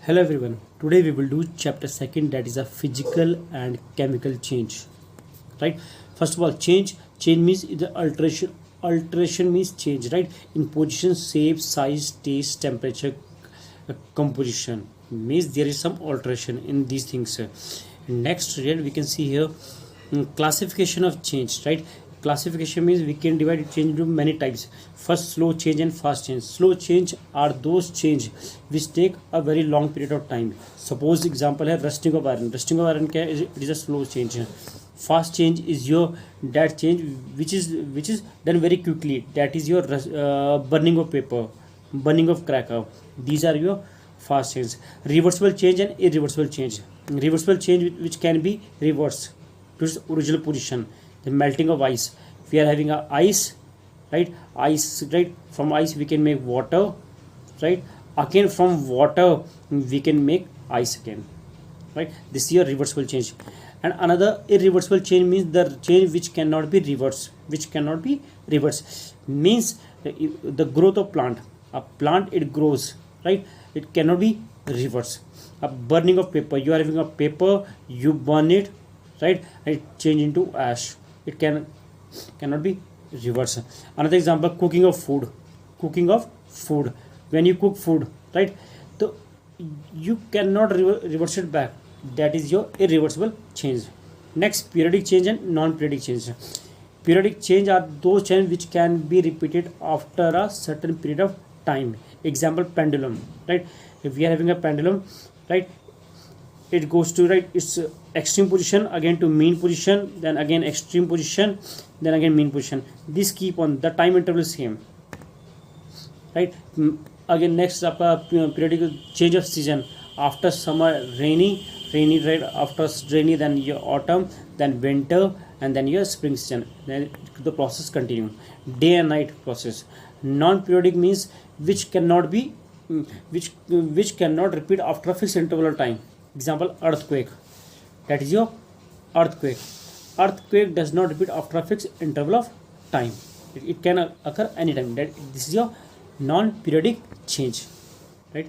Hello everyone. Today we will do chapter second, that is a physical and chemical change. Right? First of all, change means the alteration. Alteration means change, right? In position, shape, size, taste, temperature, composition. Means there is some alteration in these things. Next, here we can see here classification of change, right? Classification means we can divide change into many types. First, slow change and fast change. Slow change are those change which take a very long period of time. Suppose example है rusting of iron. Rusting of iron क्या है? It is a slow change. Fast change is your that change which is done very quickly. That is your burning of paper, burning of cracker. These are your fast change. Reversible change and irreversible change. Reversible change which can be reversed to its original position. The melting of ice. If we are having a ice, right? Ice, right? From ice we can make water, right? Again from water we can make ice again, right? This is your reversible change. And another irreversible change means the change which cannot be reversed. Which cannot be reversed means the growth of plant. A plant, it grows, right? It cannot be reversed. A burning of paper. You are having a paper, you burn it, right? And it change into ash. It cannot be reversed. Another example, cooking of food. Cooking of food. When you cook food, right? So you cannot reverse it back. That is your irreversible change. Next, periodic change and non-periodic change. Periodic change are those change which can be repeated after a certain period of time. Example, pendulum, right? If we are having a pendulum, right, it goes to, right, its extreme position, again to mean position, then again extreme position, then again mean position. This keep on, the time interval is same, right? Again next up, periodic change of season. After summer, rainy, right? After rainy, then your autumn, then winter, and then your spring season. Then the process continue. Day and night process. Non-periodic means which cannot be which cannot repeat after a fixed interval of time. Example, earthquake. That is your earthquake. Earthquake does not repeat after a fixed interval of time. It can occur anytime. This is your non-periodic change, right?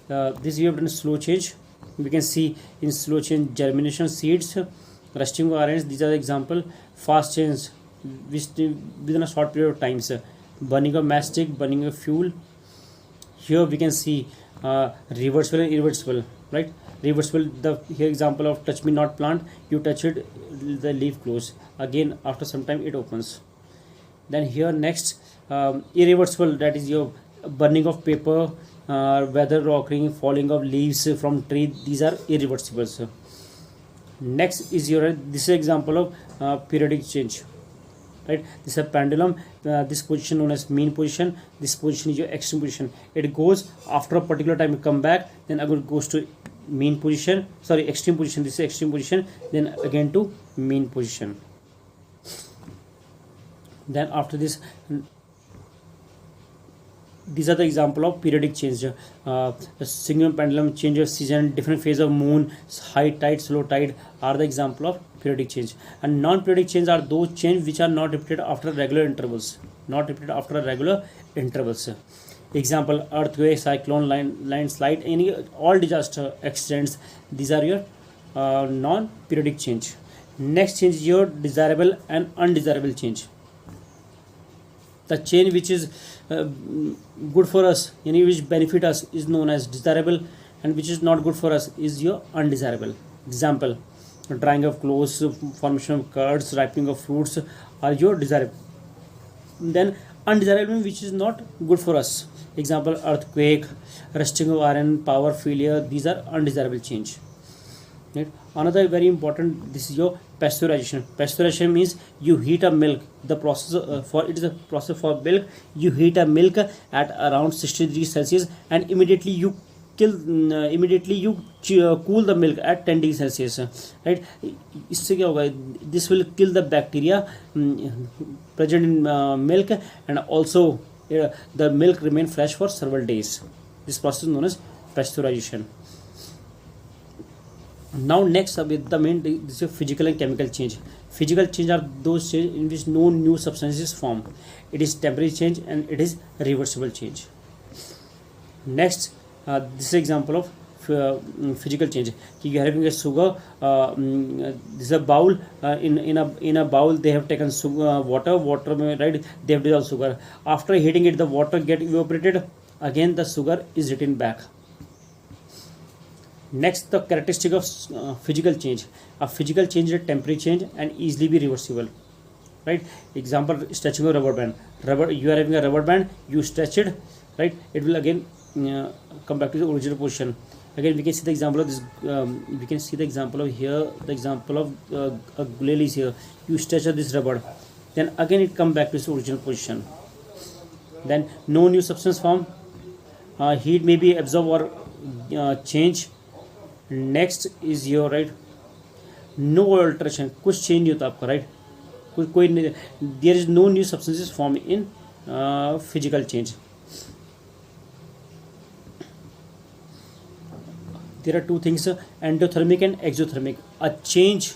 This we have done slow change. We can see in slow change germination seeds, rusting of irons. These are the example. Fast change which within a short period of time. Burning of matchstick, burning of fuel. Here we can see reversible and irreversible, right? Reversible, the here example of touch me not plant. You touch it, the leaf close. Again after some time it opens. Then here next, irreversible, that is your burning of paper, weather rocking, falling of leaves from tree. These are irreversible. Next is your, this is example of periodic change, right? This is a pendulum. This position known as mean position. This position is your extreme position. It goes after a particular time, you come back, then again it goes to mean position, sorry, extreme position. This is extreme position, then again to mean position. Then after this, these are the example of periodic change. The single pendulum, change of season, different phase of moon, high tide, slow tide are the example of periodic change. And non-periodic change are those change which are not repeated after regular intervals. Not repeated after regular intervals. Example, earthquake, cyclone, landslide, any all disaster accidents. These are your non-periodic change. Next change is your desirable and undesirable change. The change which is good for us, any which benefit us, is known as desirable, and which is not good for us is your undesirable. Example, drying of clothes, formation of curds, ripening of fruits are your desirable. Then undesirable, which is not good for us. Example, earthquake, rusting of iron, power failure. These are undesirable change. Right? Another very important, this is your pasteurization. Pasteurization means you heat a milk. The process for it is a process for milk. You heat a milk at around 60 degrees Celsius, and immediately you cool the milk at 10 degrees Celsius, right? इससे क्या होगा? This will kill the bacteria present in milk, and also the milk remain fresh for several days. This process is known as pasteurization. Now next with the main, this is physical and chemical change. Physical change are those change in which no new substances form. It is temperature change and it is reversible change. Next, this is example of physical change. You are having a sugar, this is a bowl, in a bowl they have taken sugar, water, right, they have dissolved sugar. After heating it, the water get evaporated, again the sugar is written back. Next, the characteristic of physical change. A physical change is a temporary change and easily be reversible. Right? Example: stretching of rubber band. You are having a rubber band. You stretch it. Right? It will again come back to the original position. Again, we can see the example of this. We can see the example of here. The example of a gulali is here. You stretch this rubber, then again it come back to its original position. Then no new substance form. Heat may be absorbed or change. Next is your right, no alteration, कुछ change नहीं होता आपका, right, कोई there is no new substances form in physical change. There are two things, endothermic and exothermic. A change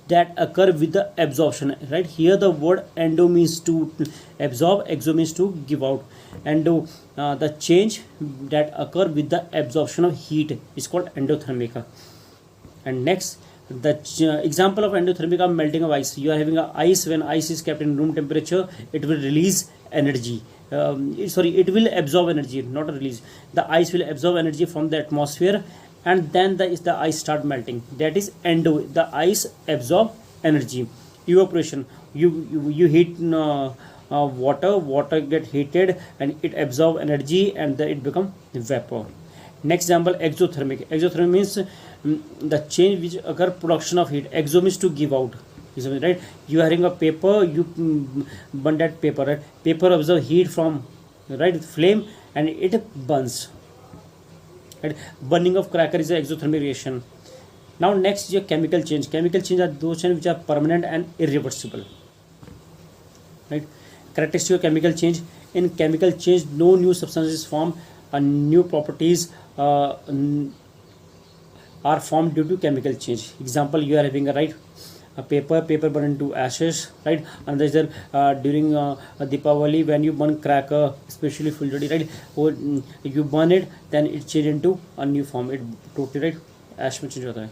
that occur with the absorption, right? Here the word endo means to absorb, exo means to give out. Endo, the change that occur with the absorption of heat is called endothermic. And next, the example of endothermic are melting of ice. You are having a ice. When ice is kept in room temperature, it will release energy. It will absorb energy, not release. The ice will absorb energy from the atmosphere, and then the ice start melting. That is endo. The ice absorb energy. Evaporation. You heat water get heated and it absorb energy and it become vapor. Next example, exothermic. Exothermic means the change which occur production of heat. Exo means to give out. Right? You are having a paper, you burn that paper, right? Paper absorb heat from, right, flame and it burns. Right? Burning of cracker is an exothermic reaction. Now next is your chemical change. Chemical change are those changes which are permanent and irreversible. Right? Characteristic of chemical change. In chemical change, no new substances form, new properties are formed due to chemical change. Example: you are having a, right, a paper burn into ashes, right? And there's during Deepavali, when you burn cracker, especially Fuljadi, right, or you burn it, then it change into a new form. It totally, right, ash में change होता है.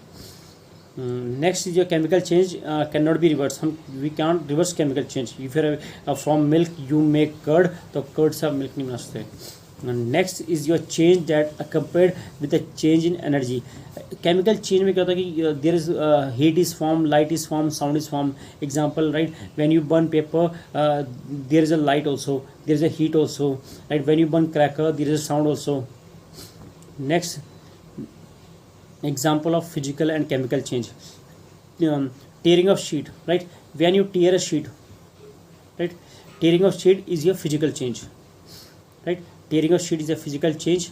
Next is your chemical change cannot be reversed. We can't reverse chemical change. If you are from milk you make curd, तो curd से milk नहीं बना सकते. Next is your change that accompanied with a change in energy. Chemical change में क्या होता है कि there is heat is formed, light is formed, sound is formed. Example, right, when you burn paper, there is a light also, there is a heat also, right? When you burn cracker, there is a sound also. Next example of physical and chemical change. Tearing of sheet, right? When you tear a sheet, right, tearing of sheet is your physical change, right? Tearing of sheet is a physical change.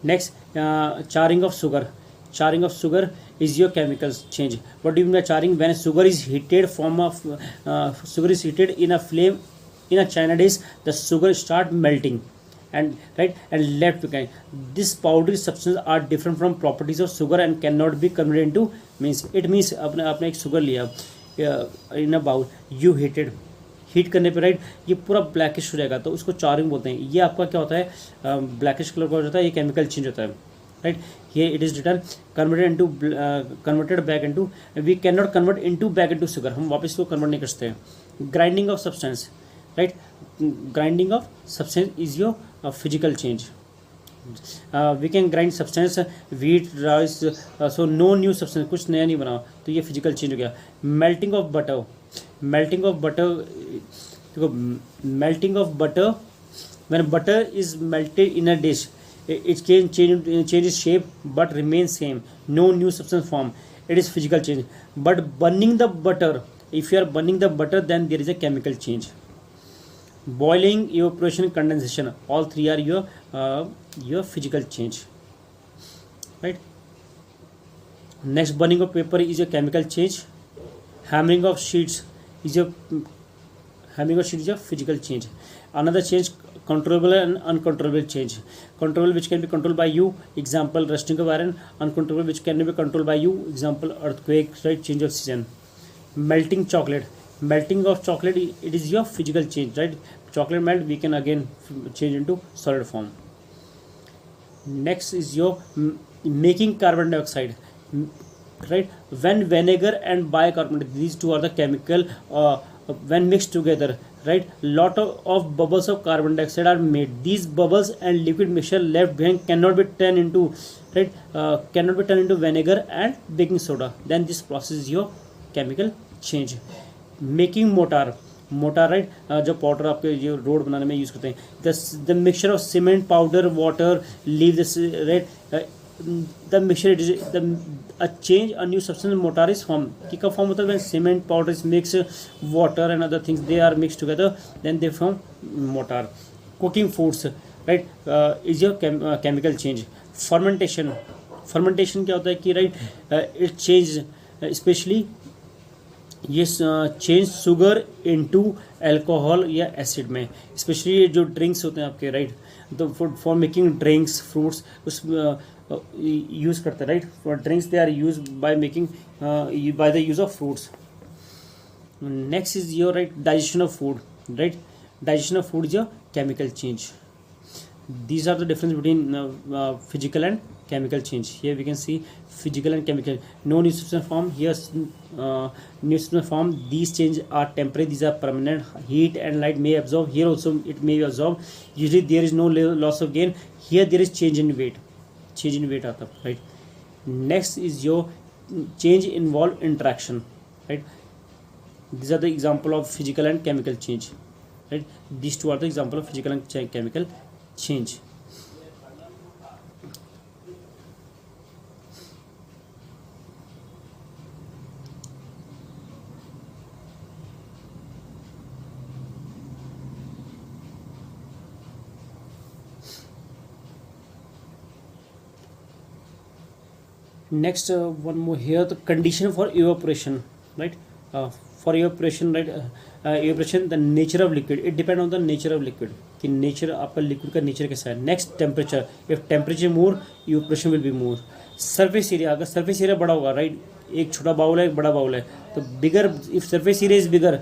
Next, charring of sugar. Charring of sugar is your chemical change. What do you mean by charring? When sugar is heated sugar is heated in a flame in a China dish, the sugar start melting and, right, and left behind. This powdery substances are different from properties of sugar and cannot be converted into means. It means आपने एक sugar लिया in a bowl, you heated, heat करने पे, right, ये पूरा blackish हो जाएगा, तो उसको चारिंग बोलते हैं. ये आपका क्या होता है, ब्लैकिश कलर का हो जाता है, ये केमिकल चेंज होता है, right. Here it is return converted back into, we can not convert into back into sugar, हम वापस इसको कन्वर्ट नहीं कर सकते. Grinding of substance, right, grinding of substance is your physical change. We can grind substance, wheat, rice, so no new substance, कुछ नया नहीं बना, तो ये फिजिकल चेंज हो गया. Melting of butter. Melting of butter, melting of butter, when butter is melted in a dish, it can change its shape but remains same, no new substance form, it is physical change. But burning the butter, if you are burning the butter, then there is a chemical change. Boiling, evaporation, condensation, all three are your physical change, right. Next, burning of paper is a chemical change. Hammering of sheets is a physical change. Another change, controllable and uncontrollable change. Controllable which can be controlled by you, example rusting of iron. Uncontrollable which can be controlled by you, example earthquake, right, change of season. Melting chocolate. Melting of chocolate, it is your physical change, right. Chocolate melt, we can again change into solid form. Next is your making carbon dioxide, right? When vinegar and bicarbonate, these two are the chemical, when mixed together, right, lot of bubbles of carbon dioxide are made. These bubbles and liquid mixture left behind cannot be turned into, right, cannot be turned into vinegar and baking soda. Then this process is your chemical change. Making mortar right, जो powder आपके जो road बनाने में use करते हैं, the mixture of cement powder water leave this right, the mixture it is the change a new substance mortar is form. कि कब form होता है? When cement powder is mix water and other things they are mix together, then they form mortar. Cooking foods right is your chemical change. Fermentation क्या होता है कि right it change specially ये change sugar into alcohol या acid में. Specially जो drinks होते हैं आपके राइट, तो फॉर मेकिंग ड्रिंक्स फ्रूट्स उस यूज़ करते हैं right. For drinks they are use by making by the use of fruits. Next is your right digestion of food, right. Digestion of food is your chemical change. These are the difference between physical and chemical change. Here we can see physical and chemical. No new substance form. Here new substance form. These changes are temporary. These are permanent. Heat and light may absorb. Here also it may absorb. Usually there is no loss of gain. Here there is change in weight. Change in weight आता है right. Next is your change involve interaction, right. These are the example of physical and chemical change, right. These two are the example of physical and chemical change. Next one more here, the condition for evaporation, right. For evaporation, right, evaporation, the nature of liquid, it depend on the nature of liquid कि nature आपका liquid का nature कैसा है. Next temperature, if temperature more evaporation will be more. Surface area, अगर surface area बड़ा होगा right, एक छोटा बाउल है एक बड़ा बाउल है, तो bigger if surface area is bigger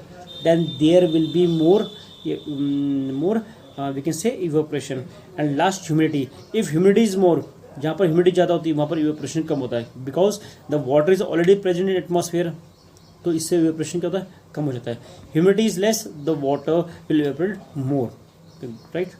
then there will be more we can say evaporation. And last humidity, if humidity is more, जहाँ पर ह्यूमिडिटी ज़्यादा होती है वहाँ पर इवेपोरेशन कम होता है, because the water is already present in atmosphere, तो इससे इवेपोरेशन क्या होता है? कम हो जाता है. Humidity is less, the water will evaporate more, right.